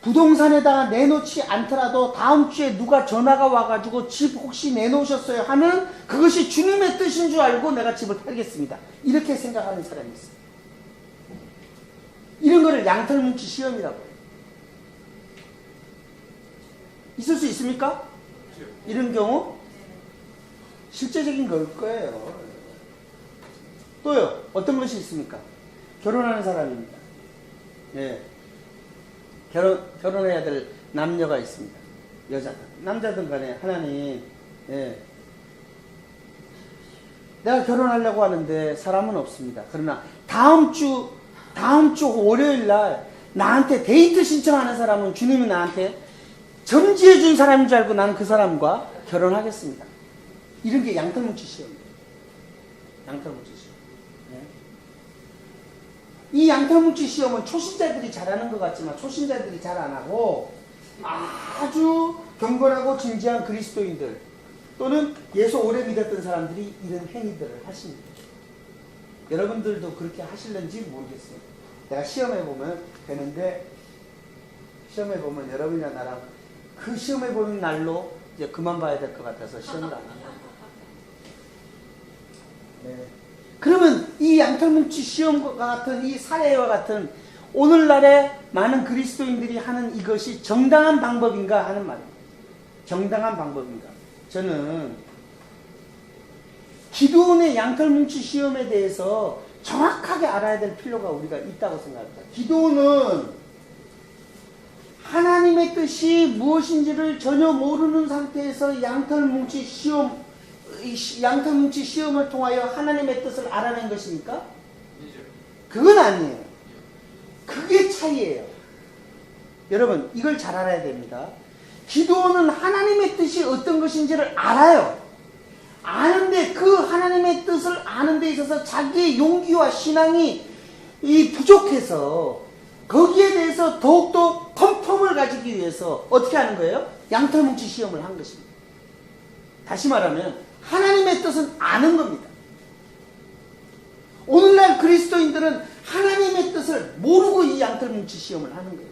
부동산에다가 내놓지 않더라도 다음 주에 누가 전화가 와가지고 집 혹시 내놓으셨어요 하면 그것이 주님의 뜻인 줄 알고 내가 집을 팔겠습니다. 이렇게 생각하는 사람이 있어요. 이런 거를 양털뭉치 시험이라고 해요. 있을 수 있습니까? 이런 경우? 실제적인 걸 거예요. 또요, 어떤 것이 있습니까? 결혼하는 사람입니다. 예. 결혼해야 될 남녀가 있습니다. 여자든, 남자든 간에 하나님, 예. 내가 결혼하려고 하는데 사람은 없습니다. 그러나 다음 주 월요일 날 나한테 데이트 신청하는 사람은 주님이 나한테 점지해 준 사람인 줄 알고 나는 그 사람과 결혼하겠습니다. 이런 게 양털뭉치 시험이에요. 양털뭉치 시험. 이 양털뭉치 시험은 초신자들이 잘하는 것 같지만 초신자들이 잘 안 하고 아주 경건하고 진지한 그리스도인들 또는 예수 오래 믿었던 사람들이 이런 행위들을 하십니다. 여러분들도 그렇게 하실는지 모르겠어요. 내가 시험해보면 되는데 시험해보면 여러분이나 나랑 그 시험해보는 날로 이제 그만 봐야 될 것 같아서 시험을 안 합니다. 네. 그러면 이 양털뭉치 시험과 같은 이 사례와 같은 오늘날의 많은 그리스도인들이 하는 이것이 정당한 방법인가 하는 말입니다. 정당한 방법인가? 저는 기도원의 양털뭉치 시험에 대해서 정확하게 알아야 될 필요가 우리가 있다고 생각합니다. 기도원은 하나님의 뜻이 무엇인지를 전혀 모르는 상태에서 양털뭉치 시험을 통하여 하나님의 뜻을 알아낸 것입니까? 그건 아니에요. 그게 차이예요. 여러분, 이걸 잘 알아야 됩니다. 기도원은 하나님의 뜻이 어떤 것인지를 알아요. 아는데 그 하나님의 뜻을 아는 데 있어서 자기의 용기와 신앙이 부족해서 거기에 대해서 더욱더 컨펌을 가지기 위해서 어떻게 하는 거예요? 양털뭉치 시험을 한 것입니다. 다시 말하면 하나님의 뜻은 아는 겁니다. 오늘날 그리스도인들은 하나님의 뜻을 모르고 이 양털뭉치 시험을 하는 거예요.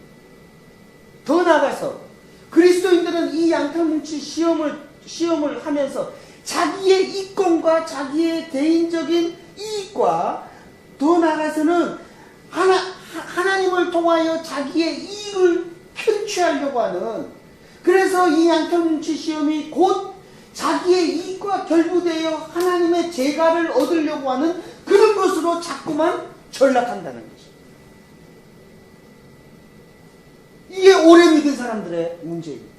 더 나아가서 그리스도인들은 이 양털뭉치 시험을 하면서 자기의 이권과 자기의 개인적인 이익과 더 나아가서는 하나님을 통하여 자기의 이익을 편취하려고 하는, 그래서 이 양털뭉치 시험이 곧 자기의 이익과 결부되어 하나님의 재가를 얻으려고 하는 그런 것으로 자꾸만 전락한다는 것이죠. 이게 오래 믿은 사람들의 문제입니다.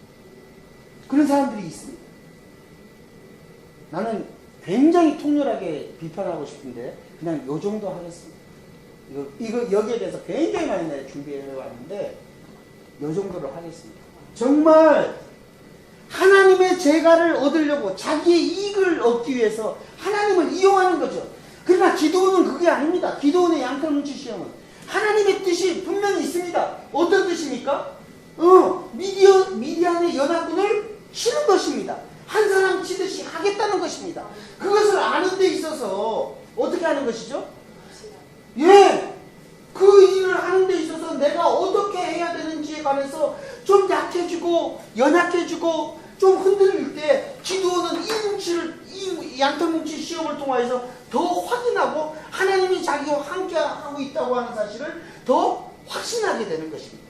그런 사람들이 있습니다. 나는 굉장히 통렬하게 비판하고 싶은데 그냥 요 정도 하겠습니다. 이거 여기에 대해서 굉장히 많이 내가 준비해 왔는데 요 정도로 하겠습니다. 정말 하나님의 재가를 얻으려고 자기의 이익을 얻기 위해서 하나님을 이용하는 거죠. 그러나 기도원은 그게 아닙니다. 기도원의 양털뭉치 시험은 하나님의 뜻이 분명히 있습니다. 어떤 뜻입니까? 미디안의 연합군을 치는 것입니다. 한 사람 치듯이 하겠다는 것입니다. 그것을 아는 데 있어서 어떻게 하는 것이죠? 예! 그 일을 하는 데 있어서 내가 어떻게 해야 되는지에 관해서 좀 약해지고 연약해지고 좀 흔들릴 때 기도원은 이 양털뭉치 시험을 통해서 더 확인하고 하나님이 자기와 함께하고 있다고 하는 사실을 더 확신하게 되는 것입니다.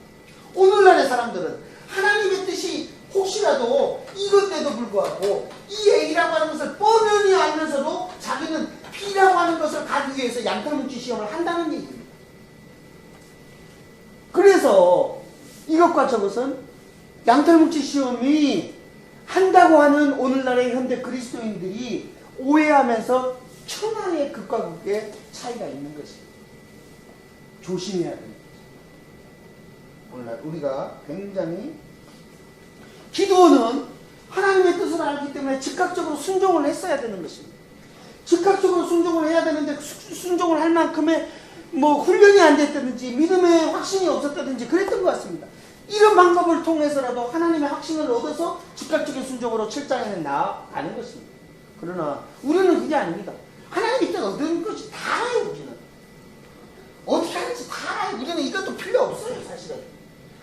오늘날의 사람들은 하나님의 뜻이 혹시라도 이것에도 불구하고 이 A라고 하는 것을 뻔히 알면서도 자기는 B라고 하는 것을 가기 위해서 양털뭉치 시험을 한다는 얘기입니다. 그래서 이것과 저것은 양털뭉치 시험이 한다고 하는 오늘날의 현대 그리스도인들이 오해하면서 천하의 극과 극의 차이가 있는 것입니다. 조심해야 됩니다. 오늘날 우리가 굉장히 기도원은 하나님의 뜻을 알기 때문에 즉각적으로 순종을 했어야 되는 것입니다. 즉각적으로 순종을 해야 되는데 순종을 할 만큼의 훈련이 안 됐다든지 믿음의 확신이 없었다든지 그랬던 것 같습니다. 이런 방법을 통해서라도 하나님의 확신을 얻어서 즉각적인 순종으로 출장에 나아가는 것입니다. 그러나 우리는 그게 아닙니다. 하나님의 뜻 얻은 것이 다예요. 우리는 어떻게 하는지 다 우리는 이것도 필요 없어요, 사실은.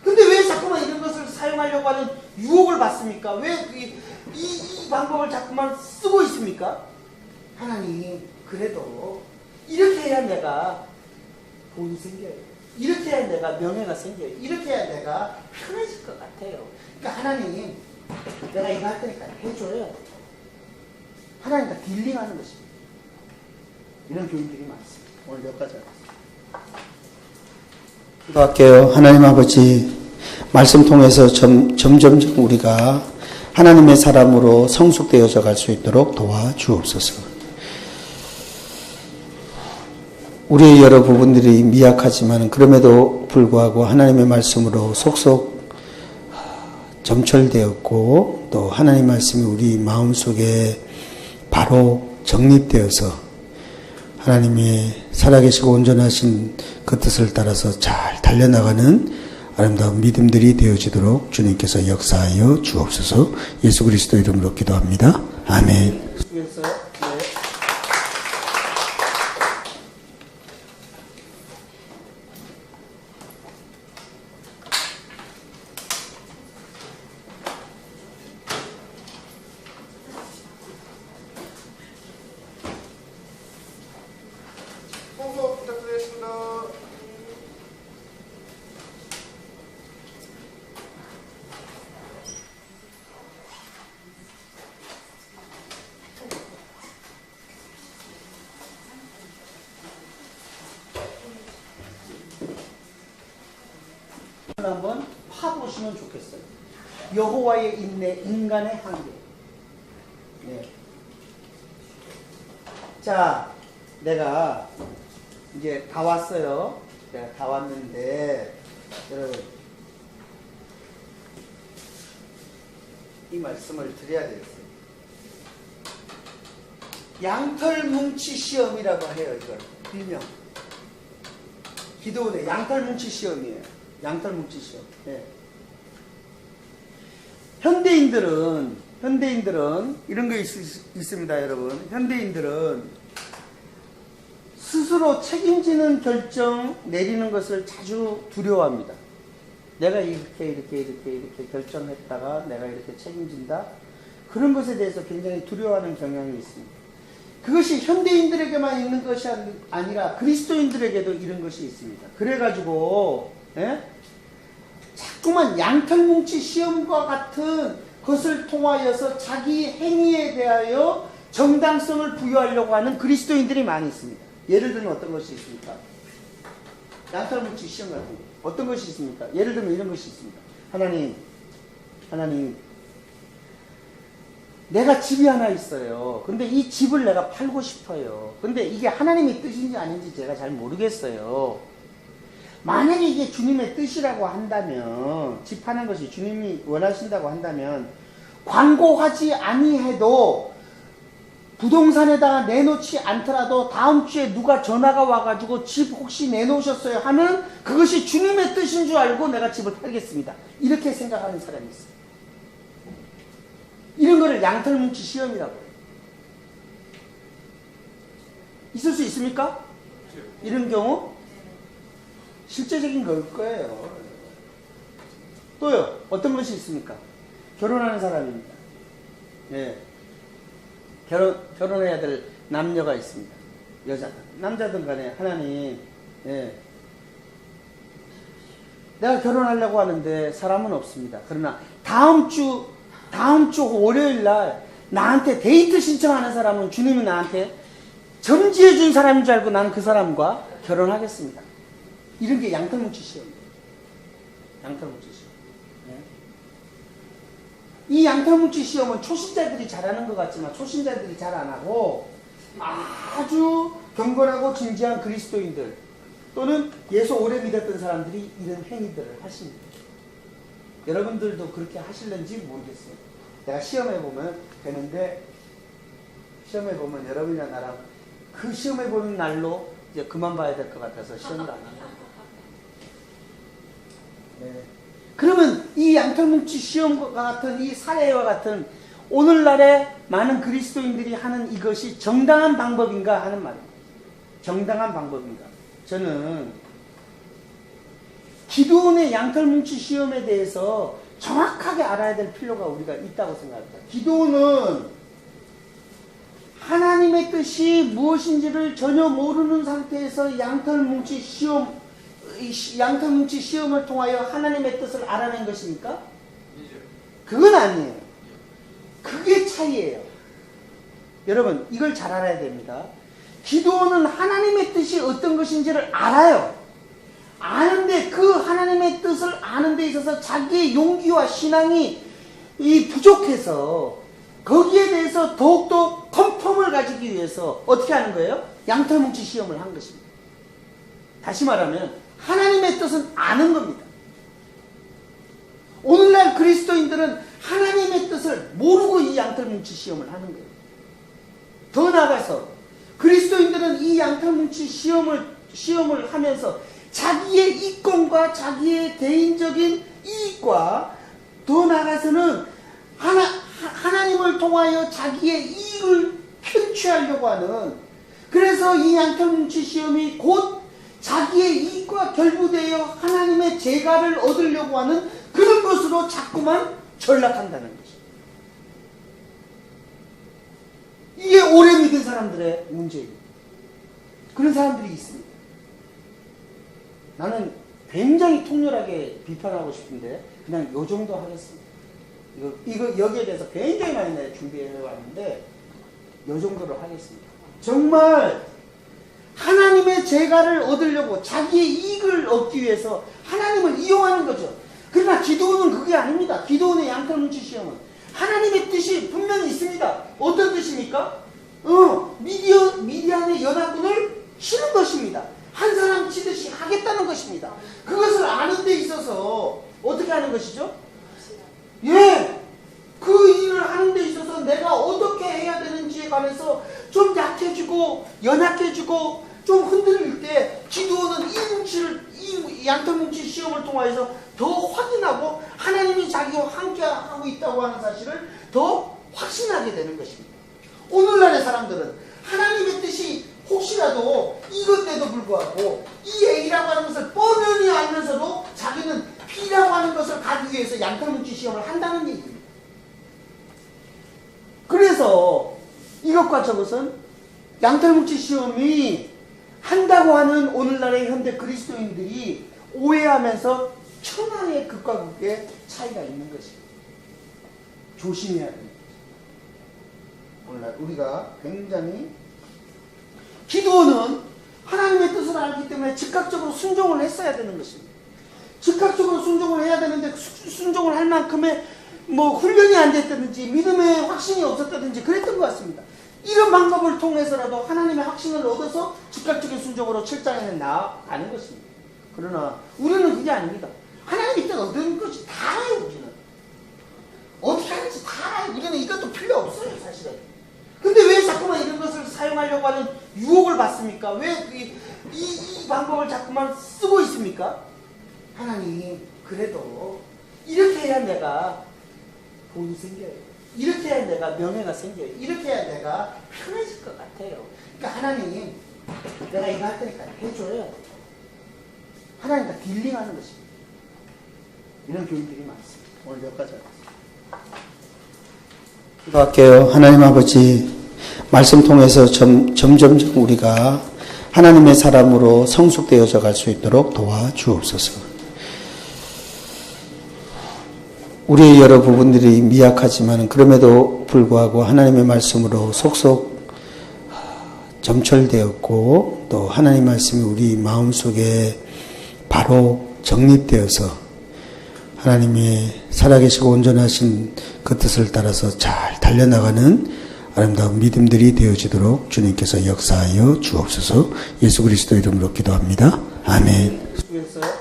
근데 왜 자꾸만 이런 것을 사용하려고 하는 유혹을 받습니까? 왜 이 방법을 자꾸만 쓰고 있습니까? 하나님, 그래도 이렇게 해야 내가 돈이 생겨요. 이렇게 해야 내가 명예가 생겨요. 이렇게 해야 내가 편해질 것 같아요. 그러니까 하나님, 내가 이거 할 테니까 해줘요. 하나님과 딜링하는 것입니다. 이런 교인들이 많습니다. 오늘 몇 가지 알았습니다. 기도할게요. 하나님 아버지, 말씀 통해서 점점 우리가 하나님의 사람으로 성숙되어져 갈 수 있도록 도와주옵소서. 우리의 여러 부분들이 미약하지만 그럼에도 불구하고 하나님의 말씀으로 속속 점철되었고 또 하나님 말씀이 우리 마음속에 바로 정립되어서 하나님의 살아계시고 온전하신 그 뜻을 따라서 잘 달려나가는 아름다운 믿음들이 되어지도록 주님께서 역사하여 주옵소서. 예수 그리스도 이름으로 기도합니다. 아멘. 수고했어요. 네. 청소 부탁드리겠습니다. 한번 파보시면 좋겠어요. 여호와의 인내, 인간의 한계. 네. 자, 내가 이제 다 왔어요. 내가 다 왔는데 여러분 이 말씀을 드려야 되겠어요. 양털 뭉치 시험이라고 해요. 이걸 일명 기도원의 양털 뭉치 시험이에요. 양털 뭉치 시험. 네. 현대인들은 이런 거 있습니다, 여러분. 현대인들은 스스로 책임지는 결정 내리는 것을 자주 두려워합니다. 내가 이렇게 결정했다가 내가 이렇게 책임진다. 그런 것에 대해서 굉장히 두려워하는 경향이 있습니다. 그것이 현대인들에게만 있는 것이 아니라 그리스도인들에게도 이런 것이 있습니다. 그래가지고 자꾸만 양털뭉치 시험과 같은 것을 통하여서 자기 행위에 대하여 정당성을 부여하려고 하는 그리스도인들이 많이 있습니다. 예를 들면 어떤 것이 있습니까? 양털뭉치 시험 같은 거. 어떤 것이 있습니까? 예를 들면 이런 것이 있습니다. 하나님, 내가 집이 하나 있어요. 근데 이 집을 내가 팔고 싶어요. 근데 이게 하나님의 뜻인지 아닌지 제가 잘 모르겠어요. 만약에 이게 주님의 뜻이라고 한다면, 집 파는 것이 주님이 원하신다고 한다면, 광고하지 아니해도 부동산에다가 내놓지 않더라도 다음 주에 누가 전화가 와가지고 집 혹시 내놓으셨어요 하면 그것이 주님의 뜻인 줄 알고 내가 집을 팔겠습니다. 이렇게 생각하는 사람이 있어요. 이런 거를 양털뭉치 시험이라고 해요. 있을 수 있습니까? 이런 경우? 실제적인 걸 거예요. 또요, 어떤 것이 있습니까? 결혼하는 사람입니다. 예. 결혼해야 될 남녀가 있습니다. 여자든, 남자든 간에 하나님, 예. 내가 결혼하려고 하는데 사람은 없습니다. 그러나 다음 주 월요일 날 나한테 데이트 신청하는 사람은 주님이 나한테 점지해 준 사람인 줄 알고 나는 그 사람과 결혼하겠습니다. 이런 게 양털뭉치 시험이에요. 양털뭉치 시험. 네. 이 양털뭉치 시험은 초신자들이 잘하는 것 같지만 초신자들이 잘 안 하고 아주 경건하고 진지한 그리스도인들 또는 예수 오래 믿었던 사람들이 이런 행위들을 하십니다. 여러분들도 그렇게 하실는지 모르겠어요. 내가 시험해보면 되는데 시험해보면 여러분이나 나랑 그 시험해보는 날로 이제 그만 봐야 될 것 같아서 시험도 안 합니다. 네. 그러면 이 양털뭉치 시험과 같은 이 사례와 같은 오늘날의 많은 그리스도인들이 하는 이것이 정당한 방법인가 하는 말입니다. 정당한 방법인가? 저는 기도원의 양털뭉치 시험에 대해서 정확하게 알아야 될 필요가 우리가 있다고 생각합니다. 기도원은 하나님의 뜻이 무엇인지를 전혀 모르는 상태에서 양털뭉치 시험을 통하여 하나님의 뜻을 알아낸 것입니까? 그건 아니에요. 그게 차이예요. 여러분, 이걸 잘 알아야 됩니다. 기도원은 하나님의 뜻이 어떤 것인지를 알아요. 아는데 그 하나님의 뜻을 아는 데 있어서 자기의 용기와 신앙이 부족해서 거기에 대해서 더욱더 컨펌을 가지기 위해서 어떻게 하는 거예요? 양털뭉치 시험을 한 것입니다. 다시 말하면 하나님의 뜻은 아는 겁니다. 오늘날 그리스도인들은 하나님의 뜻을 모르고 이 양털뭉치 시험을 하는 거예요. 더 나아가서 그리스도인들은 이 양털뭉치 시험을 하면서 자기의 이권과 자기의 개인적인 이익과 더 나아가서는 하나님을 통하여 자기의 이익을 편취하려고 하는, 그래서 이 양털뭉치 시험이 곧 자기의 이익과 결부되어 하나님의 재가를 얻으려고 하는 그런 것으로 자꾸만 전락한다는 것입니다. 이게 오래 믿은 사람들의 문제입니다. 그런 사람들이 있습니다. 나는 굉장히 통렬하게 비판하고 싶은데 그냥 요 정도 하겠습니다. 이거 여기에 대해서 굉장히 많이 내가 준비해 왔는데 요 정도로 하겠습니다. 정말 하나님의 재가를 얻으려고 자기의 이익을 얻기 위해서 하나님을 이용하는 거죠. 그러나 기도원은 그게 아닙니다. 기도원의 양털뭉치 시험은 하나님의 뜻이 분명히 있습니다. 어떤 뜻입니까? 미디안의 연합군을 치는 것입니다. 한 사람 치듯이 하겠다는 것입니다. 그것을 아는 데 있어서 어떻게 하는 것이죠? 그 일을 하는 데 있어서 내가 어떻게 해야 되는지에 관해서 좀 약해지고 연약해지고 좀 흔들릴 때 기도원은 이 양털뭉치 시험을 통해서 더 확인하고 하나님이 자기와 함께하고 있다고 하는 사실을 더 확신하게 되는 것입니다. 오늘날의 사람들은 하나님의 뜻이 혹시라도 이것에도 불구하고 이 A라고 하는 것을 뻔히 알면서도 자기는 B라고 하는 것을 가기 위해서 양털뭉치 시험을 한다는 얘기입니다. 그래서 이것과 저것은 양털뭉치 시험이 한다고 하는 오늘날의 현대 그리스도인들이 오해하면서 천하의 극과 극의 차이가 있는 것입니다. 조심해야 됩니다. 오늘날 우리가 굉장히 기도원은 하나님의 뜻을 알기 때문에 즉각적으로 순종을 했어야 되는 것입니다. 즉각적으로 순종을 해야 되는데 순종을 할 만큼의 훈련이 안 됐다든지 믿음의 확신이 없었다든지 그랬던 것 같습니다. 이런 방법을 통해서라도 하나님의 확신을 얻어서 즉각적인 순종으로 출장에 나아가는 것입니다. 그러나 우리는 그게 아닙니다. 하나님의 뜻 얻은 것이 다 알아요. 우리는 어떻게 하는지 다 알아요. 우리는 이것도 필요 없어요. 사실은. 근데 왜 자꾸만 이런 것을 사용하려고 하는 유혹을 받습니까? 왜 이 방법을 자꾸만 쓰고 있습니까? 하나님, 그래도 이렇게 해야 내가 돈이 생겨요. 이렇게 해야 내가 명예가 생겨요. 이렇게 해야 내가 편해질 것 같아요. 그러니까 하나님, 내가 이거 할 테니까 해줘요. 하나님과 딜링하는 것입니다. 이런 교인들이 많습니다. 오늘 몇 가지 하겠습니다. 기도할게요. 하나님 아버지, 말씀 통해서 점점 우리가 하나님의 사람으로 성숙되어져 갈 수 있도록 도와주옵소서. 우리의 여러 부분들이 미약하지만 그럼에도 불구하고 하나님의 말씀으로 속속 점철되었고 또 하나님 말씀이 우리 마음속에 바로 정립되어서 하나님의 살아계시고 온전하신 그 뜻을 따라서 잘 달려나가는 아름다운 믿음들이 되어지도록 주님께서 역사하여 주옵소서. 예수 그리스도 이름으로 기도합니다. 아멘. 수고했어요. 네.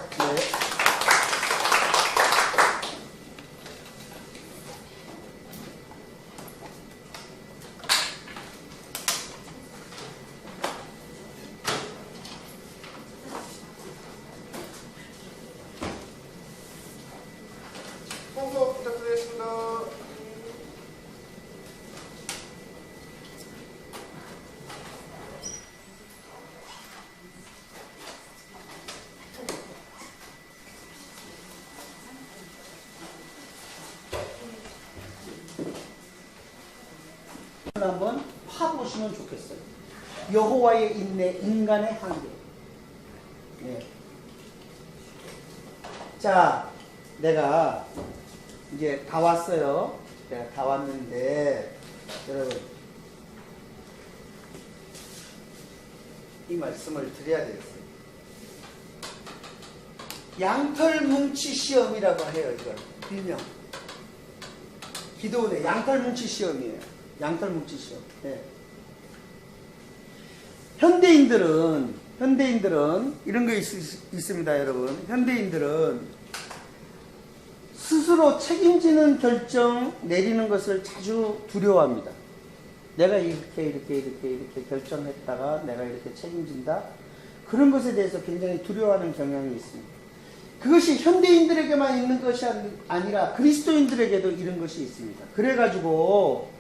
청소 부탁드리겠습니다. 한번 파보시면 좋겠어요. 여호와의 인내, 인간의 한계. 네. 자, 내가 이제 다 왔어요. 내가 다 왔는데 여러분 이 말씀을 드려야 되겠어요. 양털뭉치 시험이라고 해요. 이걸 일명 기도원의 양털뭉치 시험이에요. 양털뭉치 시험. 네. 현대인들은 이런 거 있습니다, 여러분. 현대인들은 스스로 책임지는 결정 내리는 것을 자주 두려워합니다. 내가 이렇게 결정했다가 내가 이렇게 책임진다. 그런 것에 대해서 굉장히 두려워하는 경향이 있습니다. 그것이 현대인들에게만 있는 것이 아니라 그리스도인들에게도 이런 것이 있습니다. 그래가지고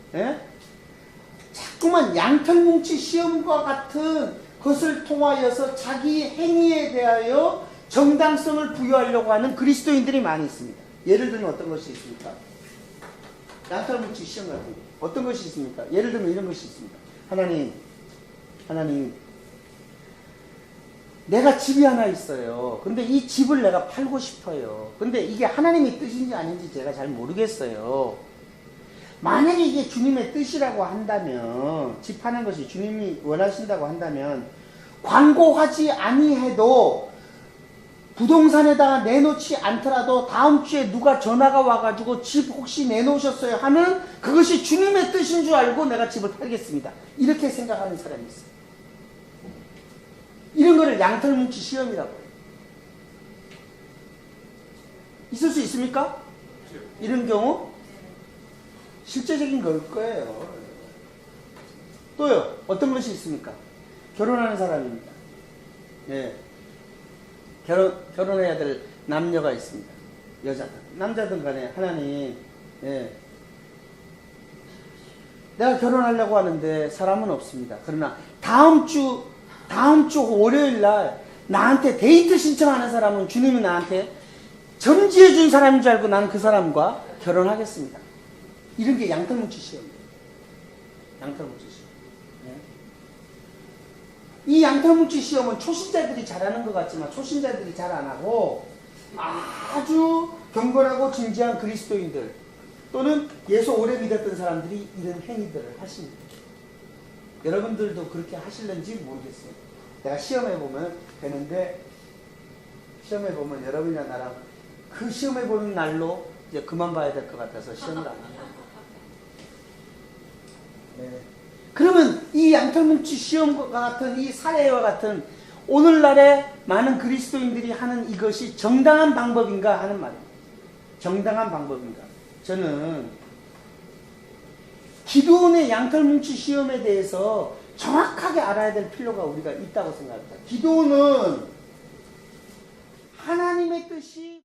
자꾸만 양털뭉치 시험과 같은 것을 통하여서 자기 행위에 대하여 정당성을 부여하려고 하는 그리스도인들이 많이 있습니다. 예를 들면 어떤 것이 있습니까? 양털뭉치 시험 같은 거. 어떤 것이 있습니까? 예를 들면 이런 것이 있습니다. 하나님, 내가 집이 하나 있어요. 근데 이 집을 내가 팔고 싶어요. 근데 이게 하나님의 뜻인지 아닌지 제가 잘 모르겠어요. 만약에 이게 주님의 뜻이라고 한다면, 집 파는 것이 주님이 원하신다고 한다면, 광고하지 아니해도 부동산에다가 내놓지 않더라도 다음 주에 누가 전화가 와가지고 집 혹시 내놓으셨어요 하면 그것이 주님의 뜻인 줄 알고 내가 집을 팔겠습니다. 이렇게 생각하는 사람이 있어요. 이런 거를 양털뭉치 시험이라고 해요. 있을 수 있습니까? 이런 경우? 실제적인 걸 거예요. 또요, 어떤 것이 있습니까? 결혼하는 사람입니다. 예. 결혼해야 될 남녀가 있습니다. 여자든, 남자든 간에 하나님, 예. 내가 결혼하려고 하는데 사람은 없습니다. 그러나 다음 주 월요일 날 나한테 데이트 신청하는 사람은 주님이 나한테 점지해 준 사람인 줄 알고 나는 그 사람과 결혼하겠습니다. 이런 게 양털뭉치 시험이에요. 양털뭉치 시험. 네. 이 양털뭉치 시험은 초신자들이 잘하는 것 같지만 초신자들이 잘 안 하고 아주 경건하고 진지한 그리스도인들 또는 예수 오래 믿었던 사람들이 이런 행위들을 하십니다. 여러분들도 그렇게 하실는지 모르겠어요. 내가 시험해보면 되는데 시험해보면 여러분이나 나랑 그 시험해보는 날로 이제 그만 봐야 될 것 같아서 시험을 안 합니다. 네. 그러면 이 양털뭉치 시험과 같은 이 사례와 같은 오늘날의 많은 그리스도인들이 하는 이것이 정당한 방법인가 하는 말입니다. 정당한 방법인가. 저는 기도원의 양털뭉치 시험에 대해서 정확하게 알아야 될 필요가 우리가 있다고 생각합니다. 기도원은 하나님의 뜻이